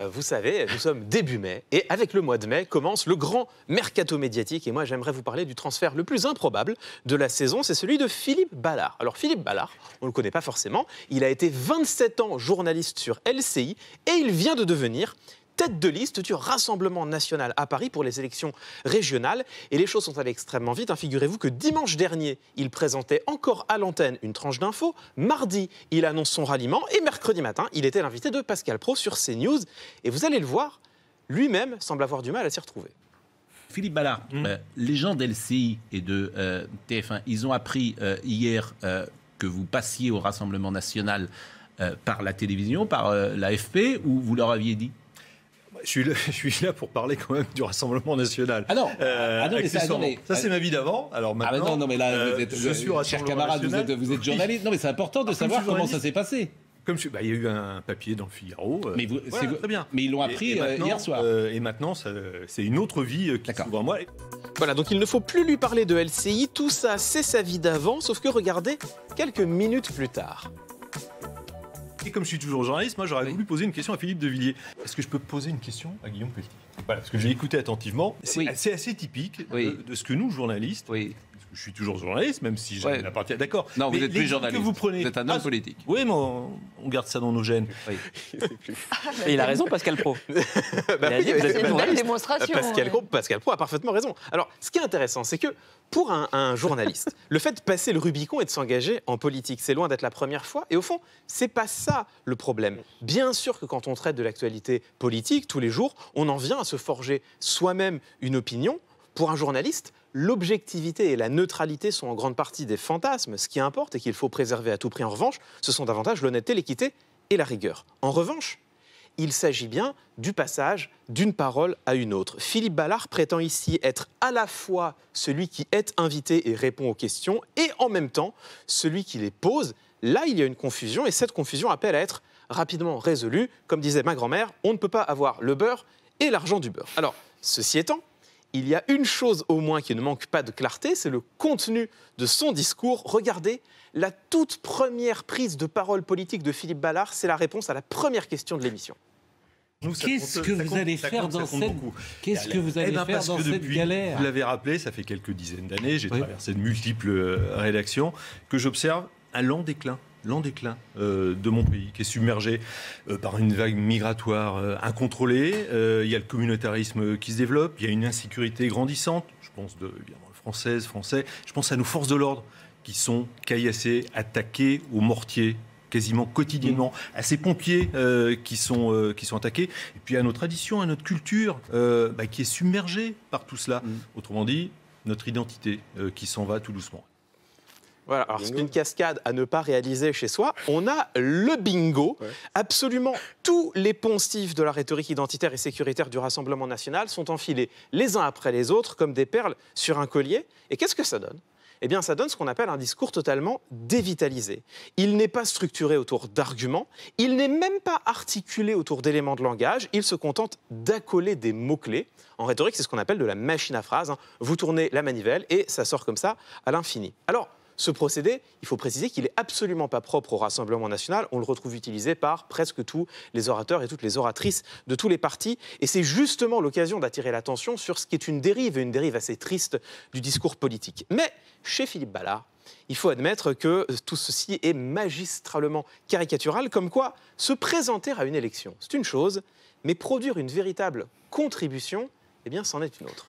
Vous savez, nous sommes début mai et avec le mois de mai commence le grand mercato médiatique et moi j'aimerais vous parler du transfert le plus improbable de la saison, c'est celui de Philippe Ballard. Alors Philippe Ballard, on ne le connaît pas forcément, il a été 27 ans journaliste sur LCI et il vient de devenir tête de liste du Rassemblement national à Paris pour les élections régionales. Et les choses sont allées extrêmement vite. Figurez-vous que dimanche dernier, il présentait encore à l'antenne une tranche d'infos. Mardi, il annonce son ralliement. Et mercredi matin, il était l'invité de Pascal Praud sur CNews. Et vous allez le voir, lui-même semble avoir du mal à s'y retrouver. Philippe Ballard, les gens d'LCI et de TF1, ils ont appris hier que vous passiez au Rassemblement national par la télévision, par l'AFP, ou vous leur aviez dit ? Je suis là pour parler quand même du Rassemblement national. Ah non, mais ça c'est ma vie d'avant. Alors maintenant, non, mais là, vous êtes, je suis au cher Rassemblement camarade, national. vous êtes journaliste. Non, mais c'est important de savoir comment ça s'est passé. Il y a eu un papier dans le Figaro. Mais, très bien. Mais ils l'ont appris hier soir. Et maintenant, c'est une autre vie qui s'ouvre à moi. Voilà, donc il ne faut plus lui parler de LCI. Tout ça, c'est sa vie d'avant. Sauf que regardez, quelques minutes plus tard. Et comme je suis toujours journaliste, moi j'aurais voulu poser une question à Philippe de Villiers. Est-ce que je peux poser une question à Guillaume Pelletier ? Voilà, parce que j'ai écouté attentivement. C'est assez typique de ce que nous, journalistes, parce que je suis toujours journaliste, même si j'ai la partie... D'accord. Non, vous n'êtes plus journaliste, vous prenez... vous êtes un homme politique. Oui, mais on garde ça dans nos gènes. Oui. Et il a raison, Pascal Praud. C'est une belle démonstration. Pascal Praud a parfaitement raison. Alors, ce qui est intéressant, c'est que pour un journaliste, le fait de passer le Rubicon et de s'engager en politique, c'est loin d'être la première fois. Et au fond, c'est pas ça le problème. Bien sûr que quand on traite de l'actualité politique tous les jours, on en vient à se forger soi-même une opinion. Pour un journaliste, l'objectivité et la neutralité sont en grande partie des fantasmes. Ce qui importe et qu'il faut préserver à tout prix, en revanche, ce sont davantage l'honnêteté, l'équité et la rigueur. En revanche, il s'agit bien du passage d'une parole à une autre. Philippe Ballard prétend ici être à la fois celui qui est invité et répond aux questions et en même temps celui qui les pose. Là, il y a une confusion et cette confusion appelle à être rapidement résolue. Comme disait ma grand-mère, on ne peut pas avoir le beurre et l'argent du beurre. Alors, ceci étant, il y a une chose au moins qui ne manque pas de clarté, c'est le contenu de son discours. Regardez, la toute première prise de parole politique de Philippe Ballard, c'est la réponse à la première question de l'émission. Qu'est-ce que vous allez faire dans cette galère ? Vous l'avez rappelé, ça fait quelques dizaines d'années, j'ai traversé de multiples rédactions, que j'observe un lent déclin de mon pays, qui est submergé par une vague migratoire incontrôlée. Il y a le communautarisme qui se développe, il y a une insécurité grandissante, je pense évidemment français, je pense à nos forces de l'ordre qui sont caillassées, attaquées au mortier, quasiment quotidiennement, à ces pompiers qui sont attaqués, et puis à nos traditions, à notre culture, qui est submergée par tout cela. Autrement dit, notre identité qui s'en va tout doucement. Voilà, alors c'est une cascade à ne pas réaliser chez soi. On a le bingo. Absolument tous les poncifs de la rhétorique identitaire et sécuritaire du Rassemblement national sont enfilés les uns après les autres comme des perles sur un collier. Et qu'est-ce que ça donne ? Eh bien, ça donne ce qu'on appelle un discours totalement dévitalisé. Il n'est pas structuré autour d'arguments, il n'est même pas articulé autour d'éléments de langage, il se contente d'accoler des mots-clés. En rhétorique, c'est ce qu'on appelle de la machine à phrases. Vous tournez la manivelle et ça sort comme ça à l'infini. Alors, ce procédé, il faut préciser qu'il n'est absolument pas propre au Rassemblement national. On le retrouve utilisé par presque tous les orateurs et toutes les oratrices de tous les partis. Et c'est justement l'occasion d'attirer l'attention sur ce qui est une dérive assez triste du discours politique. Mais chez Philippe Ballard, il faut admettre que tout ceci est magistralement caricatural, comme quoi se présenter à une élection, c'est une chose, mais produire une véritable contribution, eh bien, c'en est une autre.